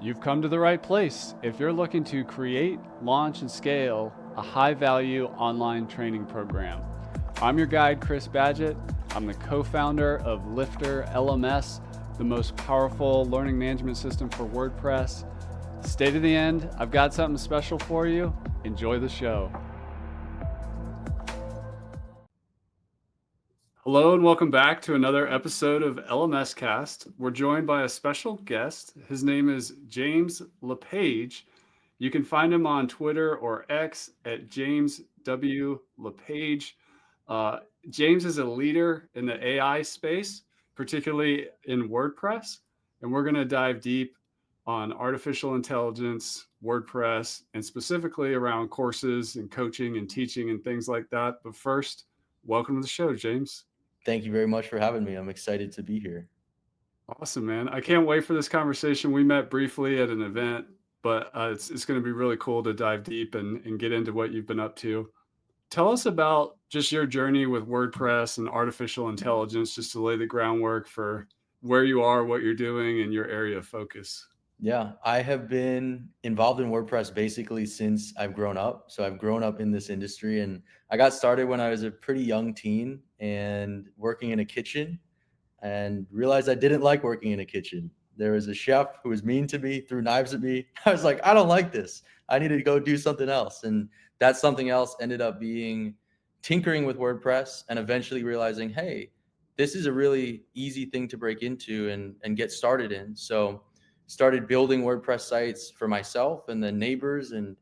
You've come to the right place if you're looking to create, launch, and scale a high-value online training program. I'm your guide, Chris Badgett. I'm the co-founder of LifterLMS, the most powerful learning management system for WordPress. Stay to the end. I've got something special for you. Enjoy the show. Hello and welcome back to another episode of LMS Cast. We're joined by a special guest. His name is James LePage. You can find him on Twitter or X at James W. LePage. James is a leader in the AI space, particularly in WordPress, and we're going to dive deep on artificial intelligence, WordPress, and specifically around courses and coaching and teaching and things like that. But first, welcome to the show, James. Thank you very much for having me. I'm excited to be here. Awesome, man. I can't wait for this conversation. We met briefly at an event, but it's going to be really cool to dive deep and get into what you've been up to. Tell us about just your journey with WordPress and artificial intelligence, just to lay the groundwork for where you are, what you're doing, and your area of focus. Yeah, I have been involved in WordPress basically since I've grown up. So I've grown up in this industry, and I got started when I was a pretty young teen and working in a kitchen, and realized I didn't like working in a kitchen. There was a chef who was mean to me, threw knives at me. I was like, I don't like this. I needed to go do something else. And that something else ended up being tinkering with WordPress and eventually realizing, hey, this is a really easy thing to break into and get started in. So started building WordPress sites for myself and then neighbors, and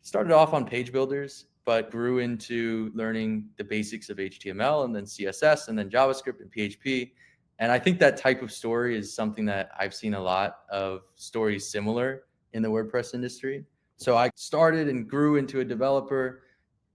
started off on page builders, but grew into learning the basics of HTML and then CSS and then JavaScript and PHP. And I think that type of story is something that I've seen a lot of stories similar in the WordPress industry. So I started and grew into a developer,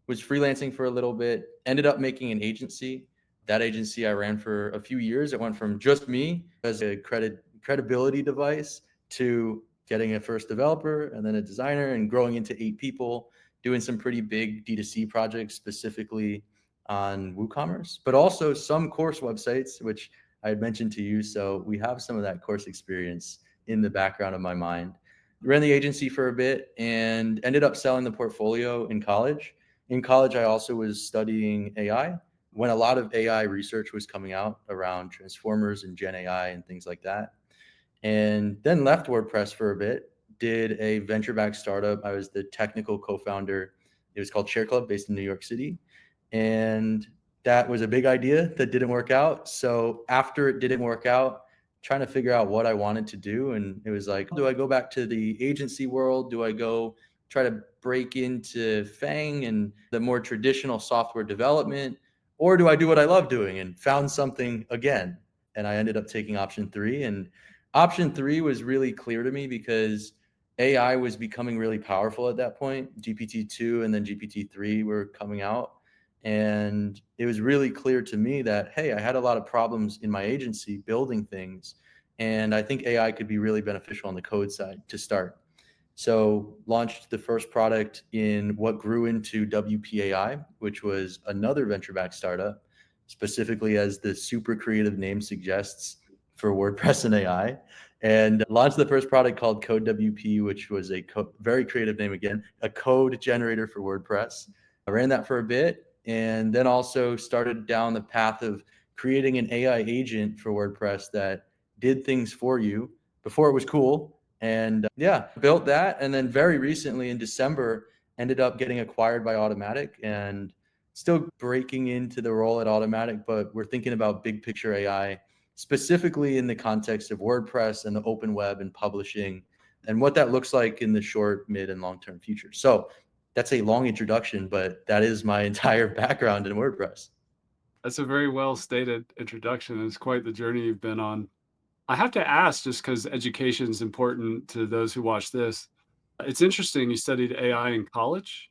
was freelancing for a little bit, ended up making an agency. That agency I ran for a few years. It went from just me as a credibility device to getting a first developer and then a designer and growing into 8 people, doing some pretty big D2C projects specifically on WooCommerce, but also some course websites, which I had mentioned to you. So we have some of that course experience in the background of my mind. Ran the agency for a bit and ended up selling the portfolio in college. In college, I also was studying AI when a lot of AI research was coming out around transformers and Gen AI and things like that. And then left WordPress for a bit, did a venture-backed startup. I was the technical co-founder. It was called Share Club, based in New York City. And that was a big idea that didn't work out. So after it didn't work out, trying to figure out what I wanted to do. And it was like, do I go back to the agency world? Do I go try to break into Fang and the more traditional software development? Or do I do what I love doing? And found something again. And I ended up taking option 3. And option 3 was really clear to me because AI was becoming really powerful at that point. GPT-2 and then GPT-3 were coming out. And it was really clear to me that, hey, I had a lot of problems in my agency building things. And I think AI could be really beneficial on the code side to start. So launched the first product in what grew into WPAI, which was another venture-backed startup, specifically as the super creative name suggests for WordPress and AI, and launched the first product called Code WP, which was a very creative name again, a code generator for WordPress. I ran that for a bit and then also started down the path of creating an AI agent for WordPress that did things for you before it was cool. And built that. And then very recently in December, ended up getting acquired by Automatic and still breaking into the role at Automatic, but we're thinking about big picture AI, specifically in the context of WordPress and the open web and publishing and what that looks like in the short, mid, and long-term future. So that's a long introduction, but that is my entire background in WordPress. That's a very well stated introduction. It's quite the journey you've been on. I have to ask, just because education is important to those who watch this. It's interesting you studied AI in college.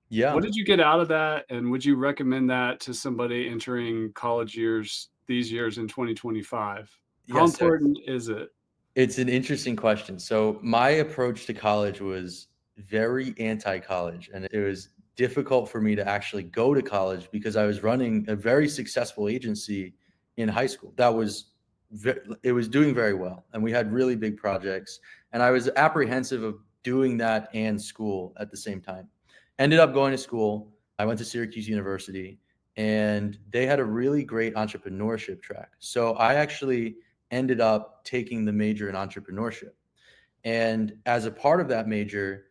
What Yeah. did you get out of that? And would you recommend that to somebody entering college years, these years in 2025? How Yes, sir. important is it? It's an interesting question. So my approach to college was very anti-college, and it was difficult for me to actually go to college because I was running a very successful agency in high school. It was doing very well, and we had really big projects. And I was apprehensive of doing that and school at the same time. Ended up going to school. I went to Syracuse University, and they had a really great entrepreneurship track. So I actually ended up taking the major in entrepreneurship. And as a part of that major,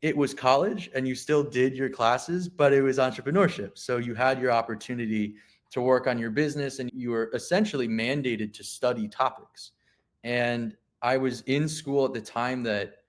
it was college and you still did your classes, but it was entrepreneurship. So you had your opportunity to work on your business and you were essentially mandated to study topics. And I was in school at the time that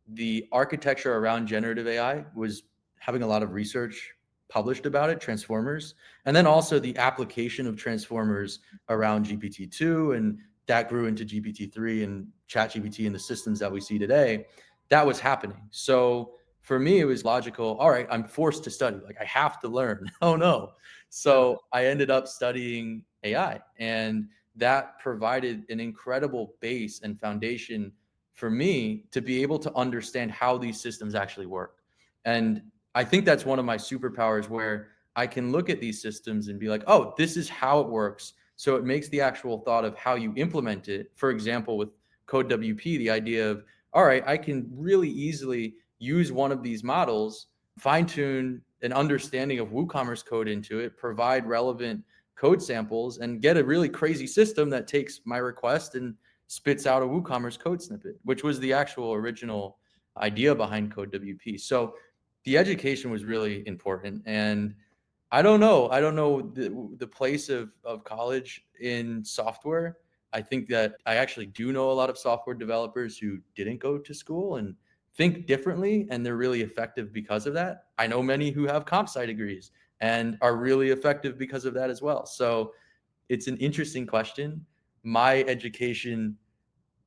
the architecture around generative AI was having a lot of research published about it, transformers, and then also the application of transformers around GPT-2, and that grew into GPT-3 and ChatGPT and the systems that we see today. That was happening. So for me, it was logical. All right, I'm forced to study. Like I have to learn. Oh no. Yeah. So I ended up studying AI, and that provided an incredible base and foundation for me to be able to understand how these systems actually work. And I think that's one of my superpowers where I can look at these systems and be like, oh, this is how it works. So it makes the actual thought of how you implement it. For example, with Code WP, the idea of, all right, I can really easily use one of these models, fine tune an understanding of WooCommerce code into it, provide relevant code samples, and get a really crazy system that takes my request and spits out a WooCommerce code snippet, which was the actual original idea behind Code WP. So the education was really important. And I don't know the place of college in software. I think that I actually do know a lot of software developers who didn't go to school and think differently, and they're really effective because of that. I know many who have comp sci degrees and are really effective because of that as well. So it's an interesting question. My education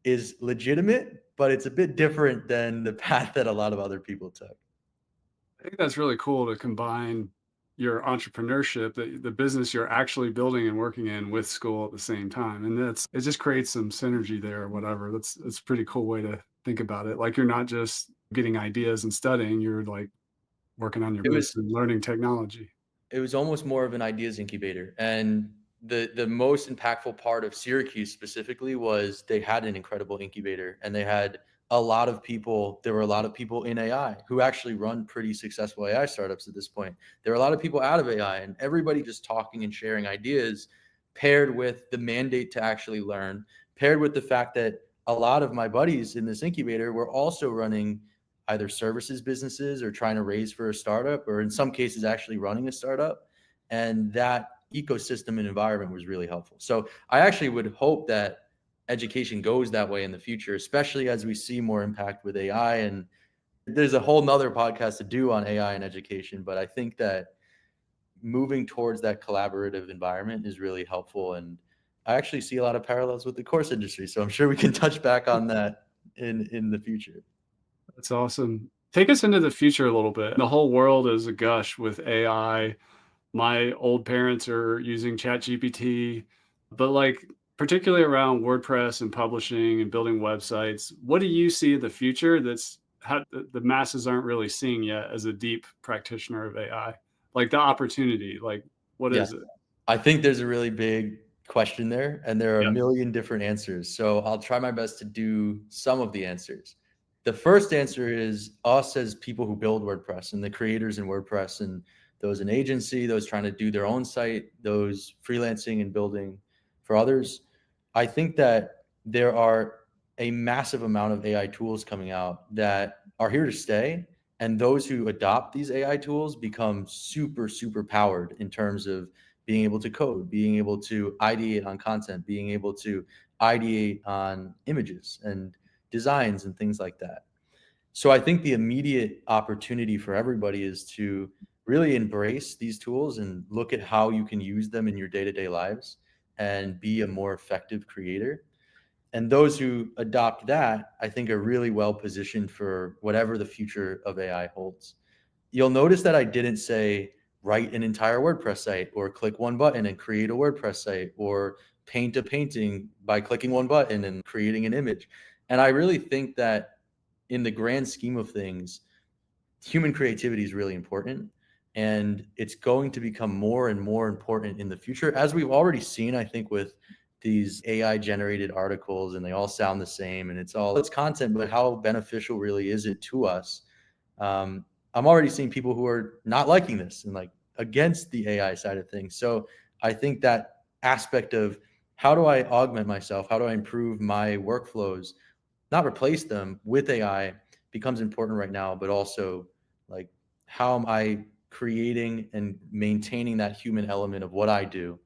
is legitimate, but it's a bit different than the path that a lot of other people took. I think that's really cool to combine your entrepreneurship, the business you're actually building and working in with school at the same time. And it just creates some synergy there or whatever. That's a pretty cool way to think about it. Like you're not just getting ideas and studying, you're like working on your It business was and learning technology. it was almost more of an ideas incubator. And the most impactful part of Syracuse specifically was they had an incredible incubator, and they had a lot of people. There were a lot of people in AI who actually run pretty successful AI startups at this point. There were a lot of people out of AI, and everybody just talking and sharing ideas, paired with the mandate to actually learn, paired with the fact that a lot of my buddies in this incubator were also running either services businesses or trying to raise for a startup, or in some cases actually running a startup. And that ecosystem and environment was really helpful. So I actually would hope that education goes that way in the future, especially as we see more impact with AI. And there's a whole nother podcast to do on AI and education, but I think that moving towards that collaborative environment is really helpful. And I actually see a lot of parallels with the course industry. So I'm sure we can touch back on that in the future. That's awesome. Take us into the future a little bit. The whole world is a gush with AI. My old parents are using ChatGPT, but like particularly around WordPress and publishing and building websites, what do you see in the future that's how the masses aren't really seeing yet as a deep practitioner of AI? Like the opportunity, like what Yeah. is it? I think there's a really big question there, and there are a Yeah. million different answers. So I'll try my best to do some of the answers. The first answer is us as people who build WordPress and the creators in WordPress, and those in agency, those trying to do their own site, those freelancing and building for others. I think that there are a massive amount of AI tools coming out that are here to stay. And those who adopt these AI tools become super, super powered in terms of being able to code, being able to ideate on content, being able to ideate on images and designs and things like that. So I think the immediate opportunity for everybody is to really embrace these tools and look at how you can use them in your day-to-day lives and be a more effective creator. And those who adopt that, I think, are really well positioned for whatever the future of AI holds. You'll notice that I didn't say write an entire WordPress site or click one button and create a WordPress site or paint a painting by clicking one button and creating an image. And I really think that in the grand scheme of things, human creativity is really important. And it's going to become more and more important in the future, as we've already seen, I think, with these AI generated articles and they all sound the same and it's content, but how beneficial really is it to us? I'm already seeing people who are not liking this and like against the AI side of things. So I think that aspect of how do I augment myself? How do I improve my workflows? Not replace them with AI becomes important right now, but also like how am I creating and maintaining that human element of what I do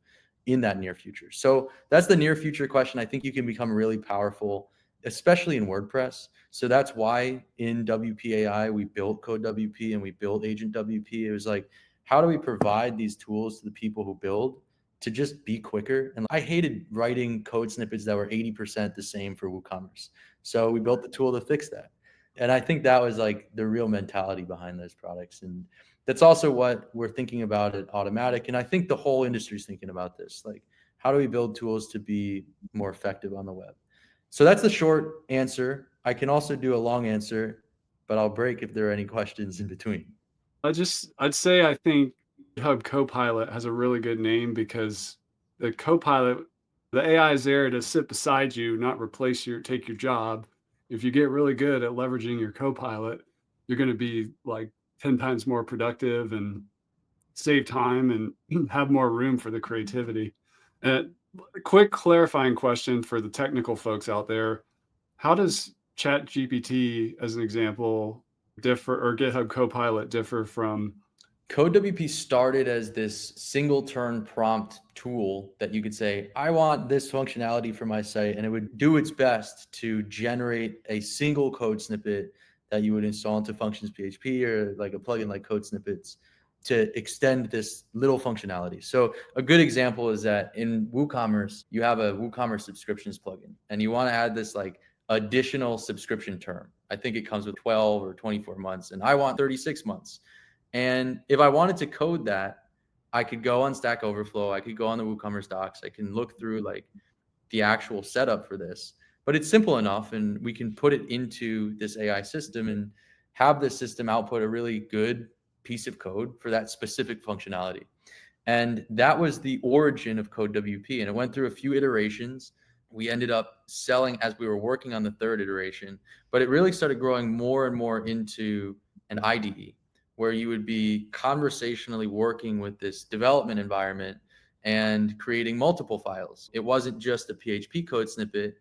in that near future? So that's the near future question. I think you can become really powerful, especially in WordPress. So that's why in WPAI we built Code WP and we built Agent WP. It was like, how do we provide these tools to the people who build to just be quicker? And I hated writing code snippets that were 80% the same for WooCommerce. So we built the tool to fix that. And I think that was like the real mentality behind those products. And that's also what we're thinking about at Automatic. And I think the whole industry is thinking about this. Like, how do we build tools to be more effective on the web? So that's the short answer. I can also do a long answer, but I'll break if there are any questions in between. I'd say I think GitHub Copilot has a really good name because the Copilot, the AI is there to sit beside you, not take your job. If you get really good at leveraging your Copilot, you're going to be like 10 times more productive and save time and have more room for the creativity. And a quick clarifying question for the technical folks out there. How does ChatGPT, as an example, differ, or GitHub Copilot differ from? CodeWP started as this single turn prompt tool that you could say, I want this functionality for my site, and it would do its best to generate a single code snippet that you would install into Functions PHP or like a plugin like Code Snippets to extend this little functionality. So a good example is that in WooCommerce, you have a WooCommerce subscriptions plugin, and you want to add this like additional subscription term. I think it comes with 12 or 24 months, and I want 36 months. And if I wanted to code that, I could go on Stack Overflow. I could go on the WooCommerce docs. I can look through like the actual setup for this, but it's simple enough. And we can put it into this AI system and have this system output a really good piece of code for that specific functionality. And that was the origin of Code WP. And it went through a few iterations. We ended up selling as we were working on the third iteration, but it really started growing more and more into an IDE where you would be conversationally working with this development environment and creating multiple files. It wasn't just a PHP code snippet.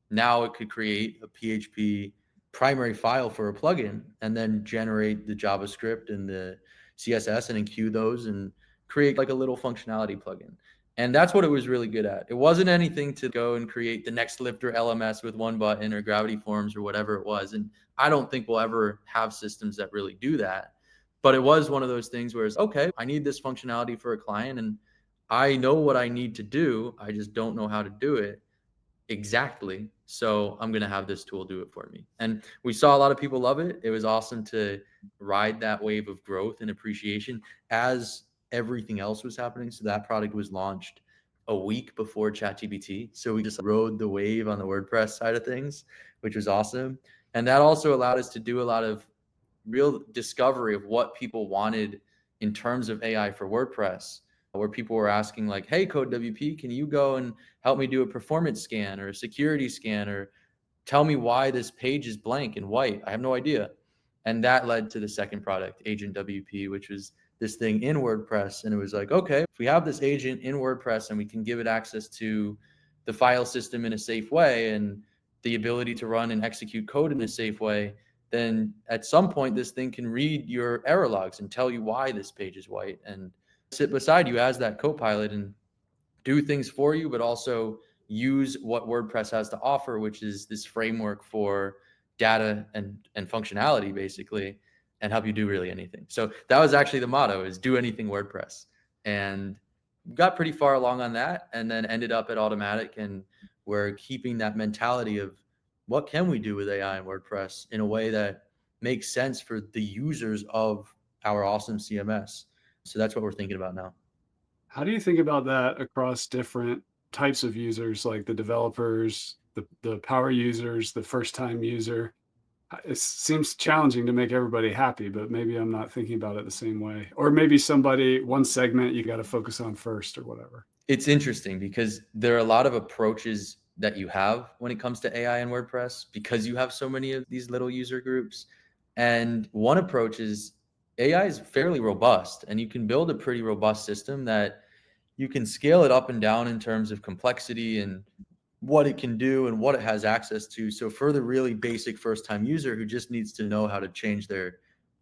Now it could create a PHP primary file for a plugin and then generate the JavaScript and the CSS and enqueue those and create like a little functionality plugin. And that's what it was really good at. It wasn't anything to go and create the next LifterLMS with one button or Gravity Forms or whatever it was. And I don't think we'll ever have systems that really do that. But it was one of those things where it's okay, I need this functionality for a client and I know what I need to do. I just don't know how to do it exactly. So I'm going to have this tool do it for me. And we saw a lot of people love it. It was awesome to ride that wave of growth and appreciation as everything else was happening. So that product was launched a week before ChatGPT. So we just rode the wave on the WordPress side of things, which was awesome. And that also allowed us to do a lot of real discovery of what people wanted in terms of AI for WordPress, where people were asking like, hey, Code WP, can you go and help me do a performance scan or a security scan or tell me why this page is blank and white? I have no idea. And that led to the second product, Agent WP, which was this thing in WordPress. And it was like, okay, if we have this agent in WordPress and we can give it access to the file system in a safe way and the ability to run and execute code in a safe way, then at some point this thing can read your error logs and tell you why this page is white and sit beside you as that co-pilot and do things for you, but also use what WordPress has to offer, which is this framework for data and functionality basically, and help you do really anything. So that was actually the motto, is do anything WordPress. And got pretty far along on that and then ended up at Automatic, and we're keeping that mentality of what can we do with AI and WordPress in a way that makes sense for the users of our awesome CMS. So that's what we're thinking about now. How do you think about that across different types of users, like the developers, the power users, the first time user? It seems challenging to make everybody happy, but maybe I'm not thinking about it the same way. Or maybe one segment you got to focus on first or whatever. It's interesting because there are a lot of approaches that you have when it comes to AI and WordPress because you have so many of these little user groups. And one approach is AI is fairly robust, and you can build a pretty robust system that you can scale it up and down in terms of complexity and what it can do and what it has access to. So for the really basic first time user who just needs to know how to change their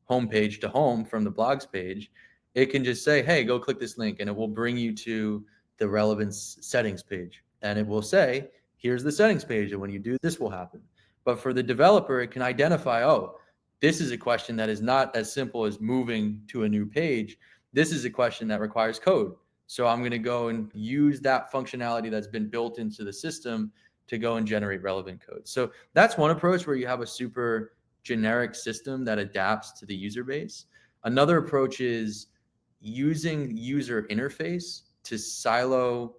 homepage to home from the blogs page, it can just say, hey, go click this link and it will bring you to the relevant settings page. And it will say, here's the settings page. And when you do this will happen. But for the developer, it can identify, oh, this is a question that is not as simple as moving to a new page. This is a question that requires code. So I'm going to go and use that functionality that's been built into the system to go and generate relevant code. So that's one approach where you have a super generic system that adapts to the user base. Another approach is using user interface to silo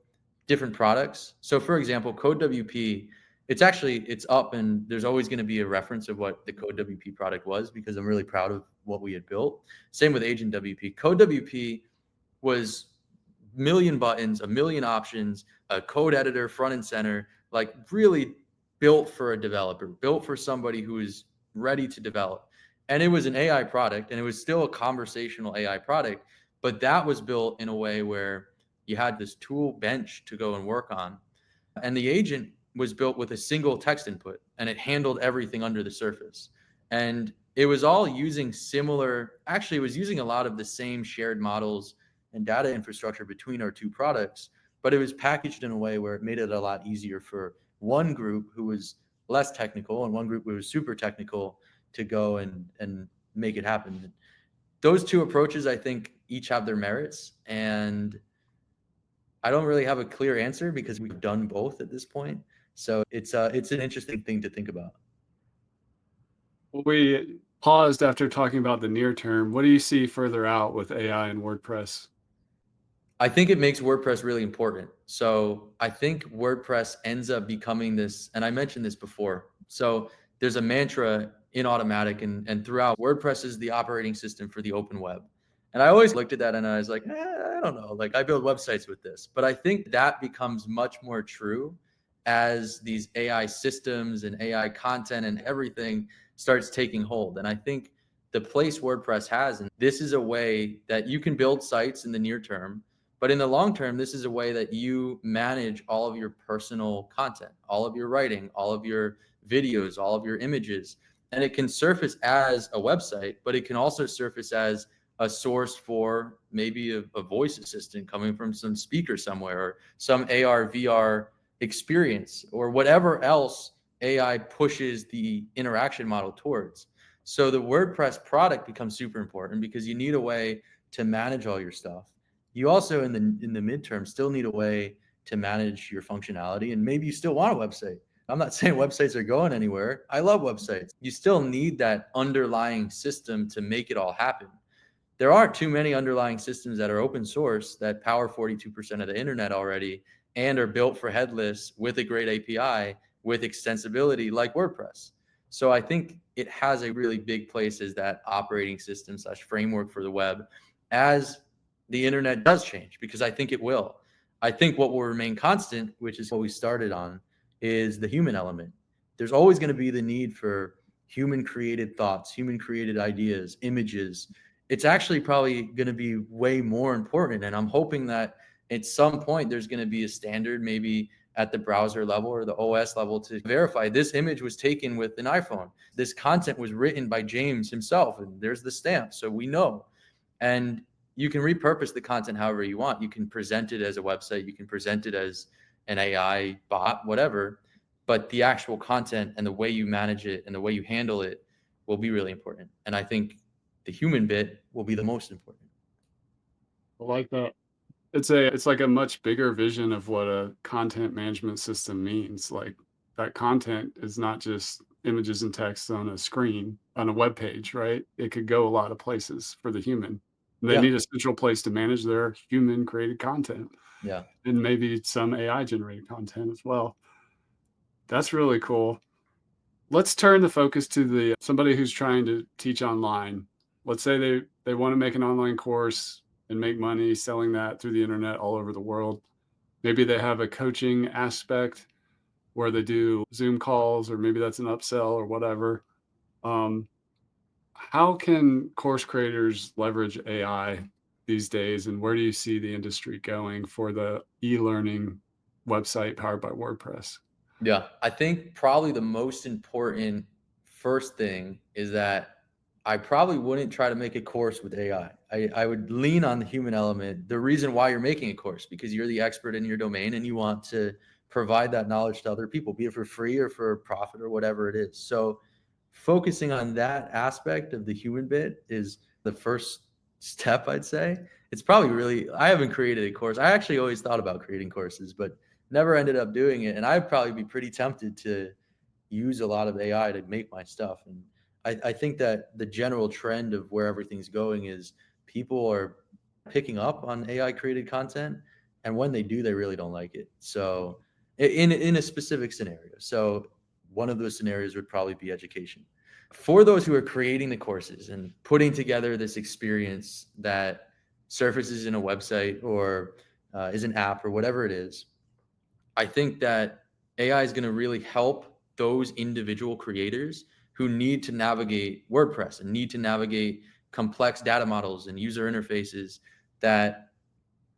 different products. So for example, CodeWP, it's up and there's always going to be a reference of what the CodeWP product was because I'm really proud of what we had built. Same with Agent WP. CodeWP was million buttons, a million options, a code editor front and center, like really built for a developer, built for somebody who is ready to develop. And it was an AI product and it was still a conversational AI product, but that was built in a way where you had this tool bench to go and work on. And the agent was built with a single text input and it handled everything under the surface. And it was all using actually, it was using a lot of the same shared models and data infrastructure between our two products, but it was packaged in a way where it made it a lot easier for one group who was less technical and one group who was super technical to go and make it happen. Those two approaches, I think, each have their merits. And I don't really have a clear answer because we've done both at this point. So it's an interesting thing to think about. We paused after talking about the near term. What do you see further out with AI and WordPress? I think it makes WordPress really important. So I think WordPress ends up becoming this, and I mentioned this before. So there's a mantra in Automatic and throughout WordPress is the operating system for the open web. And I always looked at that and I was like, I don't know, like I build websites with this. But I think that becomes much more true as these AI systems and AI content and everything starts taking hold. And I think the place WordPress has, and this is a way that you can build sites in the near term, but in the long term, this is a way that you manage all of your personal content, all of your writing, all of your videos, all of your images. And it can surface as a website, but it can also surface as a source for maybe a voice assistant coming from some speaker somewhere or some AR, VR experience or whatever else AI pushes the interaction model towards. So the WordPress product becomes super important because you need a way to manage all your stuff. You also in the midterm still need a way to manage your functionality, and maybe you still want a website. I'm not saying websites are going anywhere. I love websites. You still need that underlying system to make it all happen. There aren't too many underlying systems that are open source that power 42% of the internet already and are built for headless with a great API with extensibility like WordPress. So I think it has a really big place as that operating system / framework for the web as the internet does change, because I think it will. I think what will remain constant, which is what we started on, is the human element. There's always going to be the need for human created thoughts, human created ideas, images. It's actually probably going to be way more important. And I'm hoping that at some point there's going to be a standard, maybe at the browser level or the OS level, to verify this image was taken with an iPhone. This content was written by James himself, and there's the stamp. So we know. And you can repurpose the content however you want. You can present it as a website. You can present it as an AI bot, whatever. But the actual content and the way you manage it and the way you handle it will be really important. And I think the human bit will be the most important. I like that. It's like a much bigger vision of what a content management system means. Like that content is not just images and text on a screen on a web page, right? It could go a lot of places for the human. They Yeah. need a central place to manage their human created content Yeah. and maybe some AI generated content as well. That's really cool. Let's turn the focus to the somebody who's trying to teach online. Let's say they want to make an online course and make money selling that through the internet all over the world. Maybe they have a coaching aspect where they do Zoom calls, or maybe that's an upsell or whatever. Um, how can course creators leverage AI these days, and where do you see the industry going for the e-learning website powered by WordPress? Yeah, I think probably the most important first thing is that I probably wouldn't try to make a course with AI. I would lean on the human element. The reason why you're making a course, because you're the expert in your domain and you want to provide that knowledge to other people, be it for free or for profit or whatever it is. So focusing on that aspect of the human bit is the first step, I'd say. It's probably really, I haven't created a course. I actually always thought about creating courses, but never ended up doing it. And I'd probably be pretty tempted to use a lot of AI to make my stuff. And I think that the general trend of where everything's going is people are picking up on AI created content. And when they do, they really don't like it. So in a specific scenario. So one of those scenarios would probably be education. For those who are creating the courses and putting together this experience that surfaces in a website or is an app or whatever it is, I think that AI is going to really help those individual creators who need to navigate WordPress and need to navigate complex data models and user interfaces that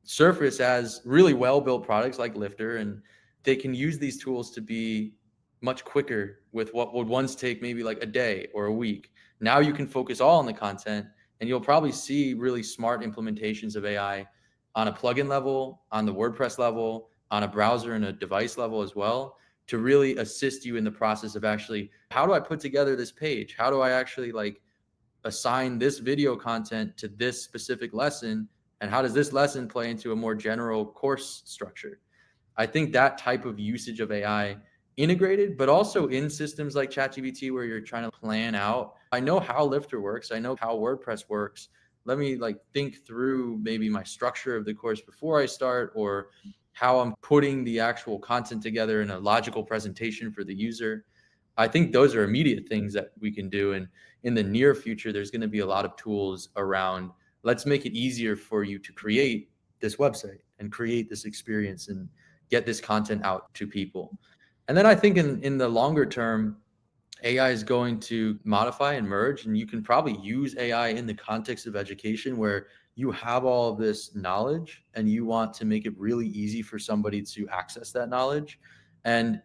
surface as really well built products like Lifter, and they can use these tools to be much quicker with what would once take maybe like a day or a week. Now you can focus all on the content, and you'll probably see really smart implementations of AI on a plugin level, on the WordPress level, on a browser and a device level as well, to really assist you in the process of actually, how do I put together this page? How do I actually like assign this video content to this specific lesson, and how does this lesson play into a more general course structure? I think that type of usage of AI integrated, but also in systems like ChatGPT where you're trying to plan out, I know how Lifter works, I know how WordPress works. Let me like think through maybe my structure of the course before I start, or how I'm putting the actual content together in a logical presentation for the user. I think those are immediate things that we can do. And in the near future, there's going to be a lot of tools around, let's make it easier for you to create this website and create this experience and get this content out to people. And then I think in the longer term, AI is going to modify and merge, and you can probably use AI in the context of education where you have all of this knowledge and you want to make it really easy for somebody to access that knowledge. And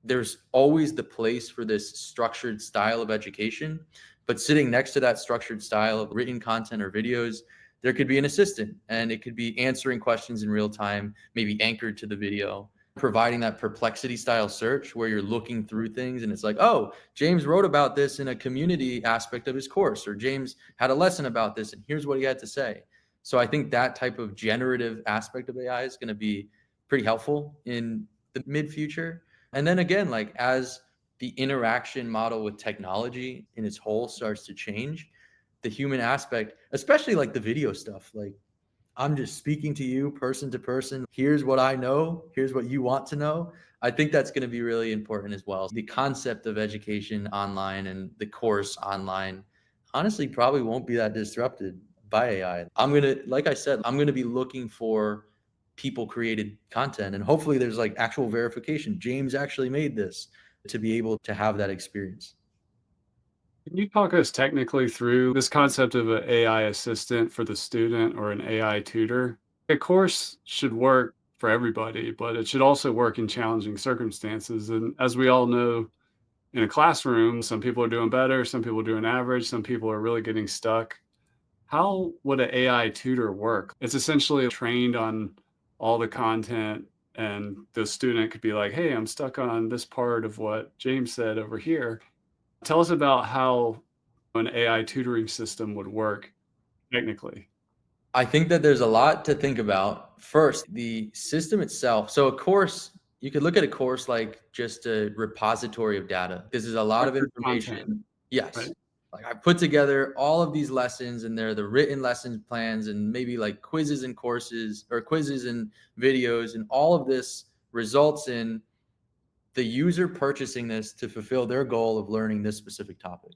there's always the place for this structured style of education, but sitting next to that structured style of written content or videos, there could be an assistant, and it could be answering questions in real time, maybe anchored to the video, providing that perplexity style search where you're looking through things and it's like, oh, James wrote about this in a community aspect of his course, or James had a lesson about this and here's what he had to say. So I think that type of generative aspect of AI is going to be pretty helpful in the mid future. And then again, like as the interaction model with technology in its whole starts to change, the human aspect, especially like the video stuff, like I'm just speaking to you person to person. Here's what I know. Here's what you want to know. I think that's going to be really important as well. The concept of education online and the course online honestly probably won't be that disrupted by AI. I'm going to, like I said, I'm going to be looking for people created content, and hopefully there's like actual verification. James actually made this, to be able to have that experience. Can you talk us technically through this concept of an AI assistant for the student or an AI tutor? A course should work for everybody, but it should also work in challenging circumstances. And as we all know, in a classroom, some people are doing better, some people are doing average, some people are really getting stuck. How would an AI tutor work? It's essentially trained on all the content, and the student could be like, hey, I'm stuck on this part of what James said over here. Tell us about how an AI tutoring system would work technically. I think that there's a lot to think about. First, the system itself. So, a course, you could look at a course like just a repository of data. This is a lot of Structured content, information. right? Yes. Like I put together all of these lessons, and they're the written lesson plans, and maybe like quizzes and courses, or quizzes and videos. And all of this results in the user purchasing this to fulfill their goal of learning this specific topic.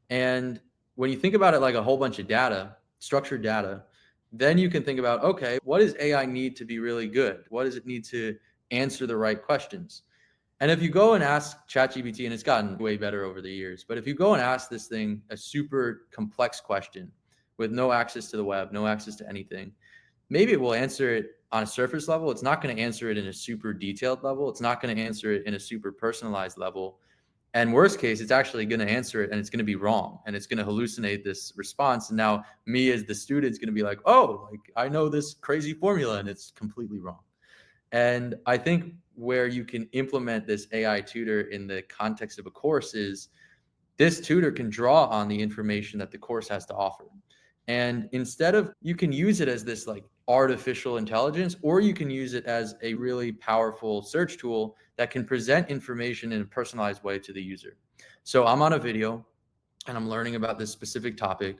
And when you think about it like a whole bunch of data, structured data, Then you can think about, okay, what does AI need to be really good? What does it need to answer the right questions? And if you go and ask ChatGPT, and it's gotten way better over the years, but if you go and ask this thing a super complex question with no access to the web, no access to anything, maybe it will answer it on a surface level. It's not going to answer it in a super detailed level. It's not going to answer it in a super personalized level. And worst case, it's actually going to answer it and it's going to be wrong and it's going to hallucinate this response. And now me as the student is going to be like, oh, like I know this crazy formula and it's completely wrong. And I think where you can implement this AI tutor in the context of a course is this tutor can draw on the information that the course has to offer. And instead of, you can use it as this like artificial intelligence, or you can use it as a really powerful search tool that can present information in a personalized way to the user. So I'm on a video and I'm learning about this specific topic,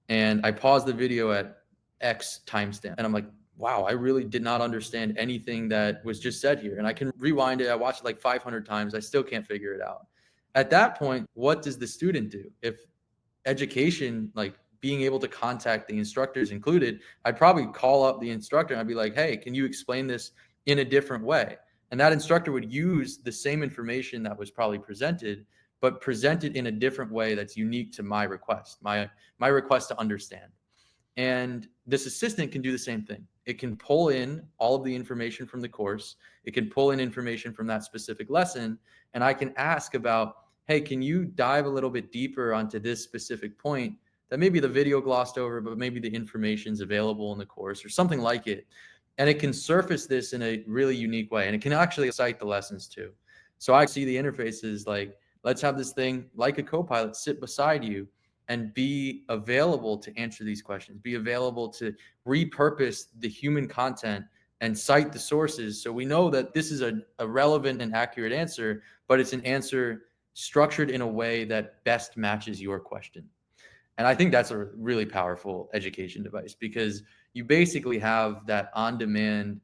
and I pause the video at X timestamp and I'm like, wow, I really did not understand anything that was just said here. And I can rewind it. I watched it like 500 times. I still can't figure it out. At that point, what does the student do? If education, like being able to contact the instructors included, I'd probably call up the instructor and I'd be like, hey, can you explain this in a different way? And that instructor would use the same information that was probably presented, but present it in a different way that's unique to my request, my request to understand. And this assistant can do the same thing. It can pull in all of the information from the course. It can pull in information from that specific lesson. And I can ask about, hey, can you dive a little bit deeper onto this specific point that maybe the video glossed over, but maybe the information's available in the course or something like it. And it can surface this in a really unique way. And it can actually cite the lessons too. So I see the interfaces like, let's have this thing like a co-pilot sit beside you and be available to answer these questions, be available to repurpose the human content and cite the sources. So we know that this is a relevant and accurate answer, but it's an answer structured in a way that best matches your question. And I think that's a really powerful education device because you basically have that on-demand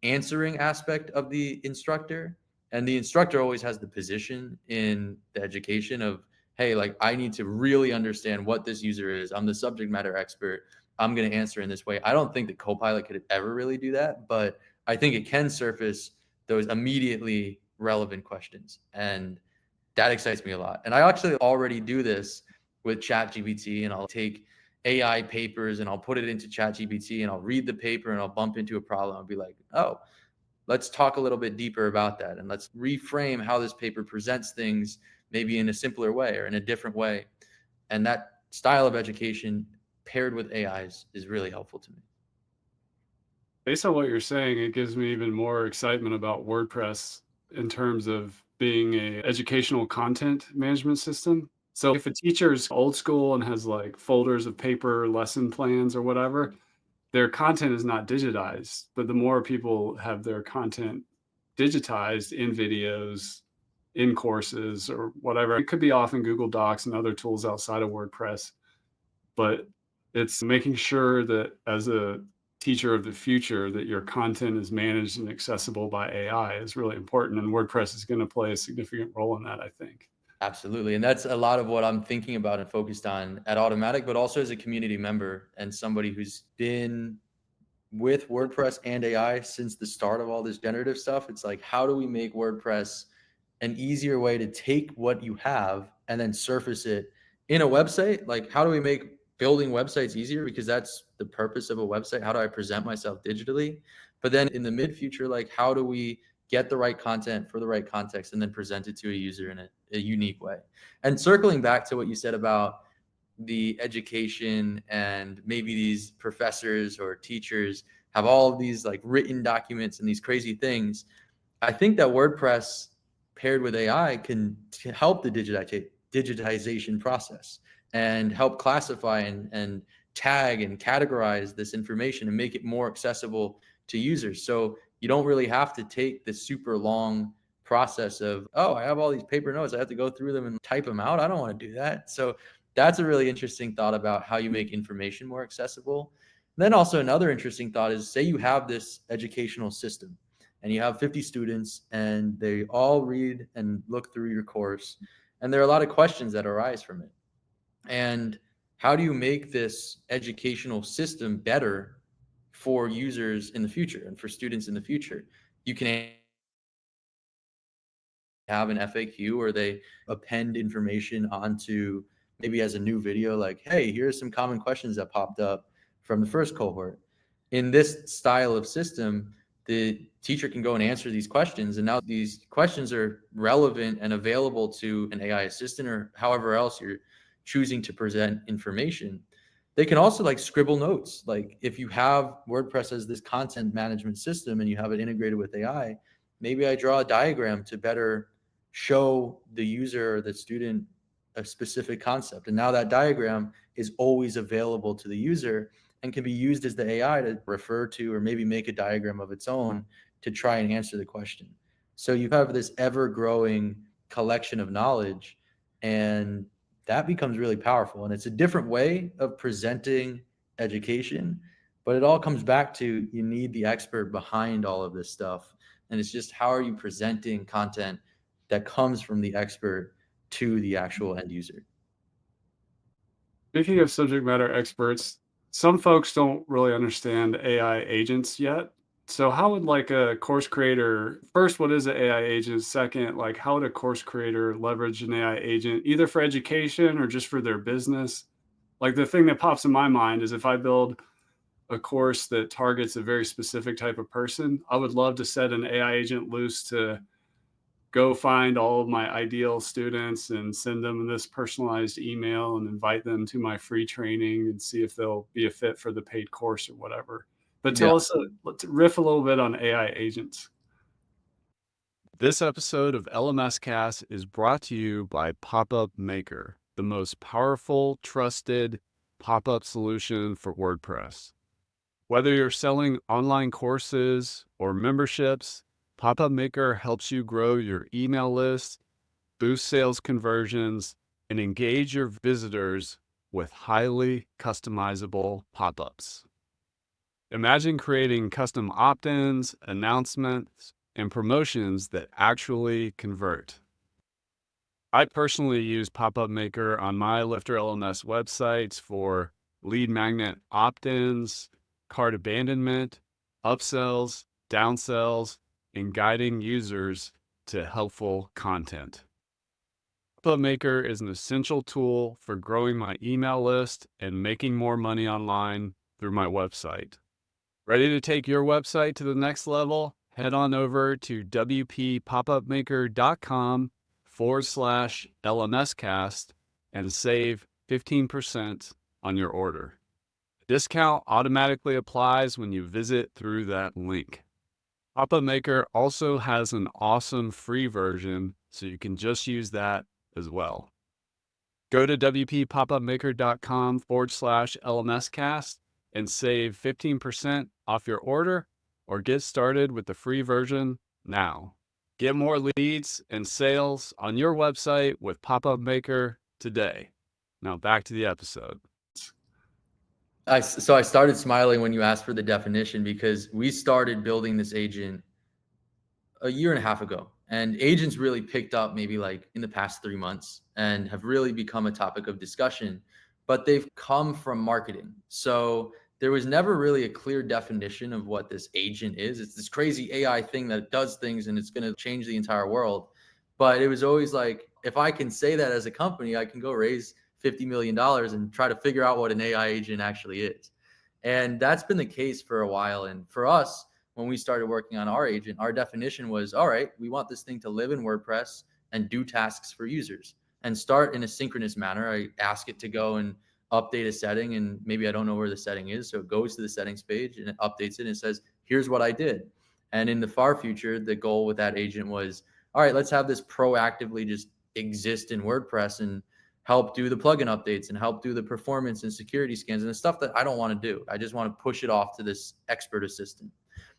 answering aspect of the instructor, and the instructor always has the position in the education of, hey, like I need to really understand what this user is. I'm the subject matter expert. I'm going to answer in this way. I don't think that Copilot could ever really do that, but I think it can surface those immediately relevant questions, and that excites me a lot. And I actually already do this with ChatGPT, and I'll take AI papers and I'll put it into ChatGPT and I'll read the paper and I'll bump into a problem. I'll be like, oh, let's talk a little bit deeper about that. And let's reframe how this paper presents things, maybe in a simpler way or in a different way. And that style of education paired with AIs is really helpful to me. Based on what you're saying, it gives me even more excitement about WordPress in terms of being a educational content management system. So if a teacher's old school and has like folders of paper lesson plans or whatever, their content is not digitized. But the more people have their content digitized in videos, in courses or whatever, it could be off in Google Docs and other tools outside of WordPress. But it's making sure that as a teacher of the future that your content is managed and accessible by AI is really important, and WordPress is going to play a significant role in that, I think. Absolutely. And that's a lot of what I'm thinking about and focused on at Automatic, but also as a community member and somebody who's been with WordPress and AI since the start of all this generative stuff. It's like, how do we make WordPress an easier way to take what you have and then surface it in a website? Like, how do we make building websites easier? Because that's the purpose of a website. How do I present myself digitally? But then in the mid future, like, how do we get the right content for the right context and then present it to a user in a unique way? And circling back to what you said about the education and maybe these professors or teachers have all of these like written documents and these crazy things. I think that WordPress paired with AI can help the digitization process and help classify and tag and categorize this information and make it more accessible to users. So you don't really have to take the super long process of, oh, I have all these paper notes, I have to go through them and type them out. I don't want to do that. So that's a really interesting thought about how you make information more accessible. And then also another interesting thought is, say you have this educational system and you have 50 students and they all read and look through your course, and there are a lot of questions that arise from it. And how do you make this educational system better for users in the future and for students in the future. You can have an FAQ where they append information onto, maybe as a new video, like, hey, here's some common questions that popped up from the first cohort. In this style of system, the teacher can go and answer these questions, and now these questions are relevant and available to an AI assistant or however else you're choosing to present information. They can also like scribble notes. Like if you have WordPress as this content management system and you have it integrated with AI, maybe I draw a diagram to better show the user or the student a specific concept. And now that diagram is always available to the user and can be used as the AI to refer to or maybe make a diagram of its own to try and answer the question. So you have this ever growing collection of knowledge, and that becomes really powerful. And it's a different way of presenting education, but it all comes back to you need the expert behind all of this stuff. And it's just how are you presenting content that comes from the expert to the actual end user. Speaking of subject matter experts, some folks don't really understand AI agents yet. So how would like a course creator, first, what is an AI agent? Second, like how would a course creator leverage an AI agent either for education or just for their business? Like the thing that pops in my mind is if I build a course that targets a very specific type of person, I would love to set an AI agent loose to go find all of my ideal students and send them this personalized email and invite them to my free training and see if they'll be a fit for the paid course or whatever. But Yeah. tell us, let's riff a little bit on AI agents. This episode of LMS Cast is brought to you by Pop-Up Maker, the most powerful, trusted pop-up solution for WordPress. Whether you're selling online courses or memberships, Pop-Up Maker helps you grow your email list, boost sales conversions, and engage your visitors with highly customizable pop-ups. Imagine creating custom opt-ins, announcements, and promotions that actually convert. I personally use Pop-Up Maker on my LifterLMS websites for lead magnet opt-ins, cart abandonment, upsells, downsells, and guiding users to helpful content. Pop-Up Maker is an essential tool for growing my email list and making more money online through my website. Ready to take your website to the next level? Head on over to wppopupmaker.com/LMScast and save 15% on your order. Discount automatically applies when you visit through that link. Pop-Up Maker also has an awesome free version, so you can just use that as well. Go to wppopupmaker.com/LMScast and save 15% off your order or get started with the free version now. Get more leads and sales on your website with Pop-Up Maker today. Now back to the episode. So I started smiling when you asked for the definition because we started building this agent a year and a half ago. And agents really picked up maybe like in the past 3 months and have really become a topic of discussion, but they've come from marketing. So there was never really a clear definition of what this agent is. It's this crazy AI thing that does things and it's going to change the entire world. But it was always like, if I can say that as a company, I can go raise $50 million and try to figure out what an AI agent actually is. And that's been the case for a while. And for us, when we started working on our agent, our definition was, all right, we want this thing to live in WordPress and do tasks for users and start in a synchronous manner. I ask it to go and update a setting, and maybe I don't know where the setting is. So it goes to the settings page and it updates it and it says, here's what I did. And in the far future, the goal with that agent was, all right, let's have this proactively just exist in WordPress and help do the plugin updates and help do the performance and security scans and the stuff that I don't want to do. I just want to push it off to this expert assistant.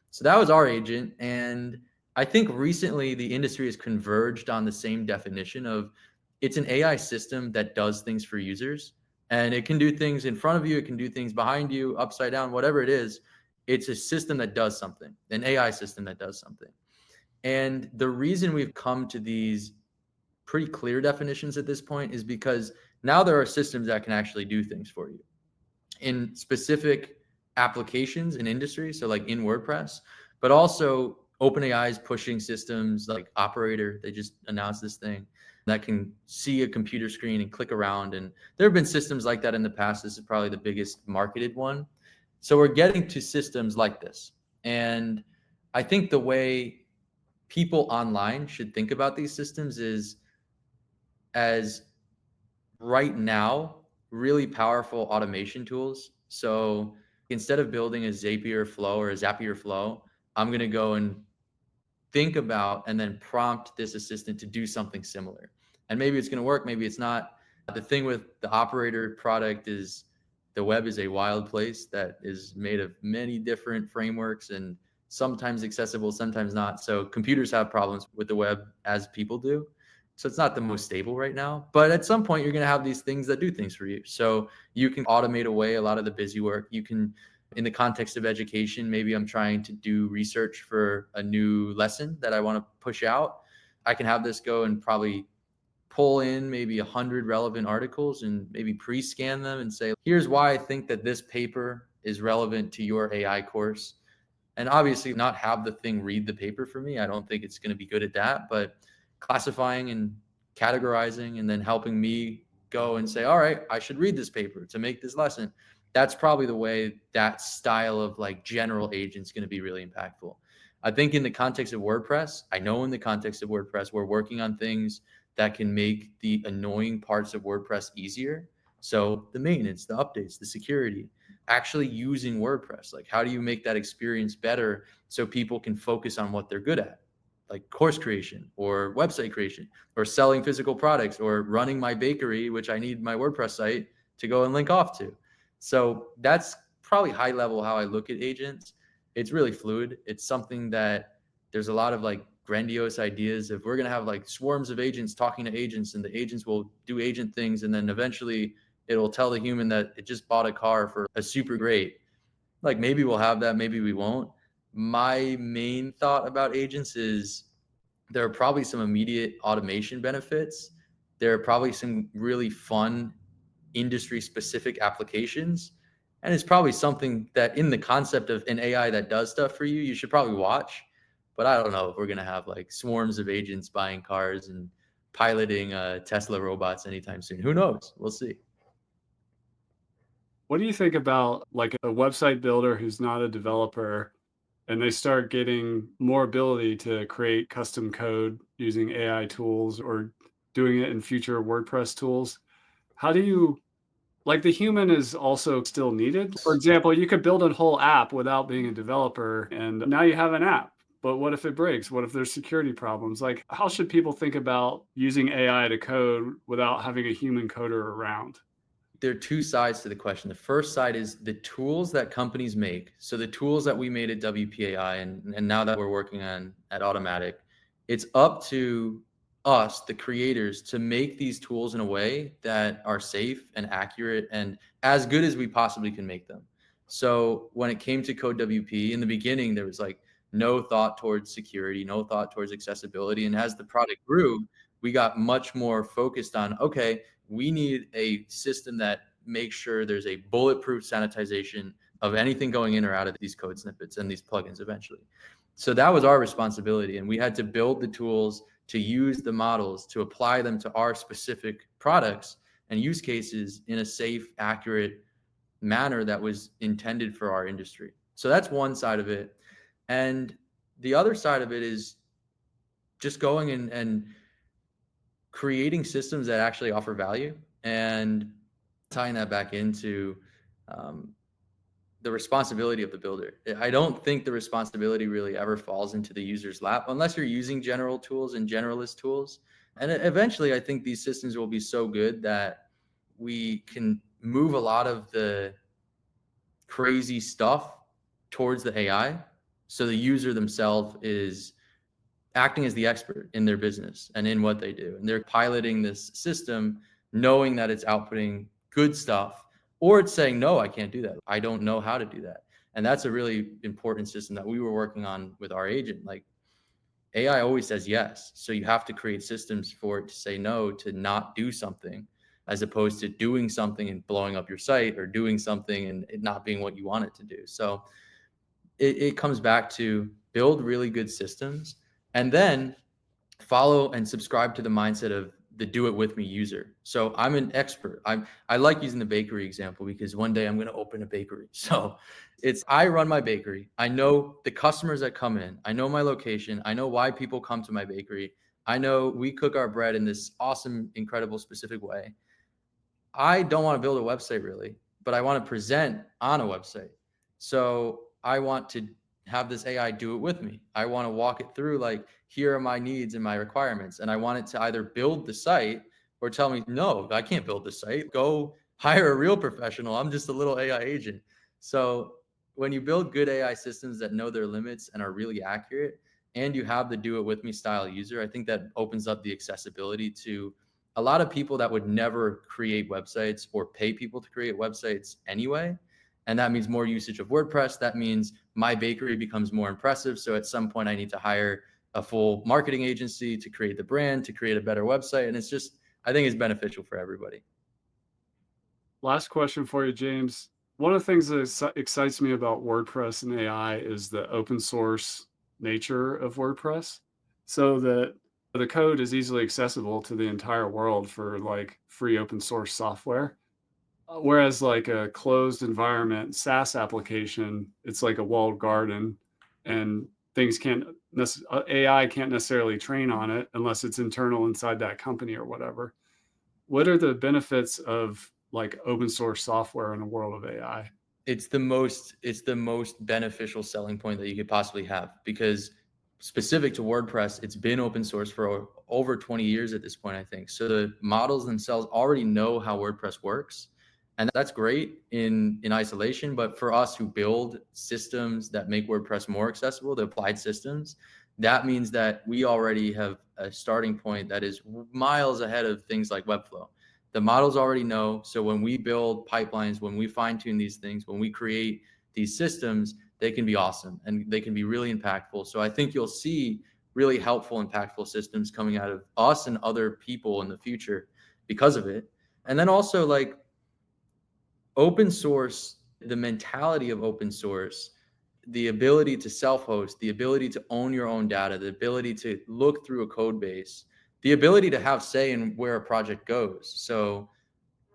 So that was our agent. And I think recently the industry has converged on the same definition of it's an AI system that does things for users. And it can do things in front of you, it can do things behind you, upside down, whatever it is. It's a system that does something, an AI system that does something. And the reason we've come to these pretty clear definitions at this point is because now there are systems that can actually do things for you in specific applications in industry, so like in WordPress, but also OpenAI is pushing systems like Operator. They just announced this thing that can see a computer screen and click around. And there have been systems like that in the past. This is probably the biggest marketed one. So we're getting to systems like this. And I think the way people online should think about these systems is as right now really powerful automation tools. So instead of building a Zapier flow or a Zapier flow, I'm going to go and think about and then prompt this assistant to do something similar. And maybe it's going to work, maybe it's not. The thing with the Operator product is the web is a wild place that is made of many different frameworks and sometimes accessible, sometimes not. So computers have problems with the web as people do. So it's not the most stable right now, but at some point you're going to have these things that do things for you. So you can automate away a lot of the busy work. You can, in the context of education, maybe I'm trying to do research for a new lesson that I want to push out. I can have this go and probably pull in maybe 100 relevant articles and maybe pre-scan them and say, here's why I think that this paper is relevant to your AI course. And obviously not have the thing read the paper for me. I don't think it's going to be good at that, but classifying and categorizing and then helping me go and say, all right, I should read this paper to make this lesson. That's probably the way that style of like general agent is going to be really impactful. I think in the context of WordPress, I know in the context of WordPress, we're working on things that can make the annoying parts of WordPress easier. So the maintenance, the updates, the security, actually using WordPress. Like, how do you make that experience better so people can focus on what they're good at? Like course creation or website creation or selling physical products or running my bakery, which I need my WordPress site to go and link off to. So that's probably high level how I look at agents. It's really fluid. It's something that there's a lot of like grandiose ideas of we're going to have like swarms of agents talking to agents and the agents will do agent things. And then eventually it'll tell the human that it just bought a car for a super great. Like maybe we'll have that, maybe we won't. My main thought about agents is there are probably some immediate automation benefits. There are probably some really fun industry specific applications. And it's probably something that in the concept of an AI that does stuff for you, you should probably watch. But I don't know if we're going to have like swarms of agents buying cars and piloting Tesla robots anytime soon. Who knows? We'll see. What do you think about like a website builder who's not a developer and they start getting more ability to create custom code using AI tools or doing it in future WordPress tools? How do you like the human is also still needed? For example, you could build a whole app without being a developer and now you have an app. But what if it breaks? What if there's security problems? Like, how should people think about using AI to code without having a human coder around? There are two sides to the question. The first side is the tools that companies make. So the tools that we made at WPAI and now that we're working on at Automatic, it's up to us, the creators, to make these tools in a way that are safe and accurate and as good as we possibly can make them. So when it came to Code WP, in the beginning, there was like no thought towards security, no thought towards accessibility. And as the product grew, we got much more focused on, okay, we need a system that makes sure there's a bulletproof sanitization of anything going in or out of these code snippets and these plugins eventually. So that was our responsibility. And we had to build the tools to use the models, to apply them to our specific products and use cases in a safe, accurate manner that was intended for our industry. So that's one side of it. And the other side of it is just going and creating systems that actually offer value and tying that back into um, the responsibility of the builder. I don't think the responsibility really ever falls into the user's lap unless you're using general tools and generalist tools. And eventually, I think these systems will be so good that we can move a lot of the crazy stuff towards the AI. So the user themselves is acting as the expert in their business and in what they do. And they're piloting this system knowing that it's outputting good stuff, or it's saying, no, I can't do that. I don't know how to do that. And that's a really important system that we were working on with our agent. Like AI always says yes. So you have to create systems for it to say no, to not do something. as opposed to doing something and blowing up your site, or doing something and it not being what you want it to do. So it comes back to build really good systems, and then follow and subscribe to the mindset of the do it with me user. So I'm an expert. I like using the bakery example because one day I'm going to open a bakery. So I run my bakery. I know the customers that come in. I know my location. I know why people come to my bakery. I know we cook our bread in this awesome, incredible, specific way. I don't want to build a website really, but I want to present on a website. So I want to have this AI do it with me. I want to walk it through, like, here are my needs and my requirements. And I want it to either build the site or tell me, no, I can't build the site. Go hire a real professional. I'm just a little AI agent. So when you build good AI systems that know their limits and are really accurate, and you have the do it with me style user, I think that opens up the accessibility to a lot of people that would never create websites or pay people to create websites anyway. And that means more usage of WordPress. That means my bakery becomes more impressive. So at some point I need to hire a full marketing agency to create the brand, to create a better website. And it's just, I think it's beneficial for everybody. Last question for you, James. One of the things that excites me about WordPress and AI is the open source nature of WordPress, so that the code is easily accessible to the entire world for like free open source software. Whereas like a closed environment SaaS application, it's like a walled garden, and things AI can't necessarily train on it unless it's internal inside that company or whatever. What are the benefits of like open source software in a world of AI? It's the most beneficial selling point that you could possibly have, because specific to WordPress, it's been open source for over 20 years at this point, I think. So the models themselves already know how WordPress works. And that's great in isolation. But for us who build systems that make WordPress more accessible, the applied systems, that means that we already have a starting point that is miles ahead of things like Webflow. The models already know. So when we build pipelines, when we fine tune these things, when we create these systems, they can be awesome and they can be really impactful. So I think you'll see really helpful, impactful systems coming out of us and other people in the future because of it. And then also, like, open source, the mentality of open source, the ability to self-host, the ability to own your own data, the ability to look through a code base, the ability to have say in where a project goes. So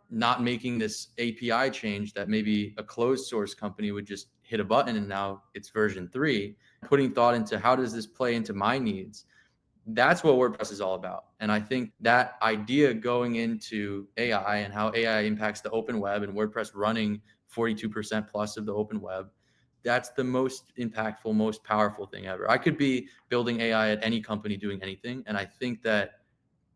not making this API change that maybe a closed source company would just hit a button and now it's version 3, putting thought into how does this play into my needs. That's what WordPress is all about. And I think that idea going into AI and how AI impacts the open web, and WordPress running 42% plus of the open web, that's the most impactful, most powerful thing ever. I could be building AI at any company doing anything. And I think that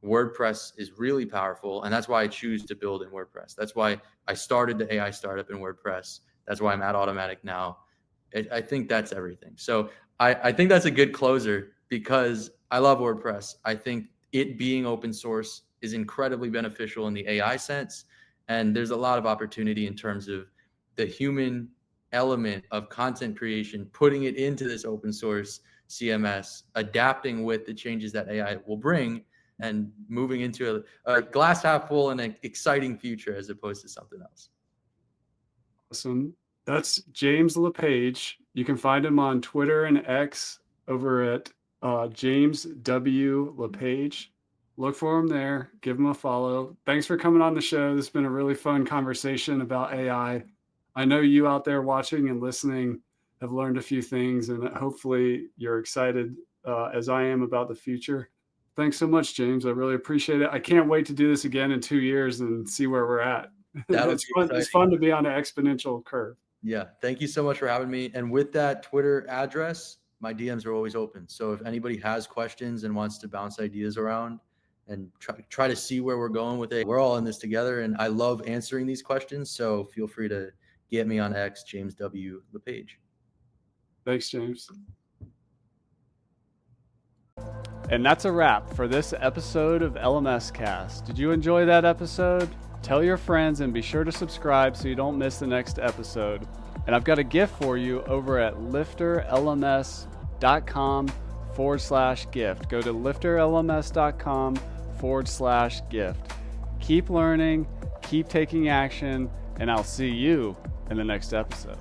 WordPress is really powerful. And that's why I choose to build in WordPress. That's why I started the AI startup in WordPress. That's why I'm at Automatic now. I think that's everything. So I think that's a good closer, because I love WordPress. I think it being open source is incredibly beneficial in the AI sense. And there's a lot of opportunity in terms of the human element of content creation, putting it into this open source CMS, adapting with the changes that AI will bring, and moving into a glass half full and an exciting future as opposed to something else. Awesome. That's James LePage. You can find him on Twitter and X over at James W. LePage. Look for him there. Give him a follow. Thanks for coming on the show. This has been a really fun conversation about AI. I know you out there watching and listening have learned a few things, and hopefully you're excited as I am about the future. Thanks so much, James. I really appreciate it. I can't wait to do this again in 2 years and see where we're at. It's fun. It's fun to be on an exponential curve. Yeah. Thank you so much for having me. And with that Twitter address, my DMs are always open. So if anybody has questions and wants to bounce ideas around and try to see where we're going with it, we're all in this together. And I love answering these questions. So feel free to get me on X, James W. LePage. Thanks, James. And that's a wrap for this episode of LMS Cast. Did you enjoy that episode? Tell your friends and be sure to subscribe so you don't miss the next episode. And I've got a gift for you over at LifterLMS.com/gift. Go to LifterLMS.com/gift. Keep learning, keep taking action, and I'll see you in the next episode.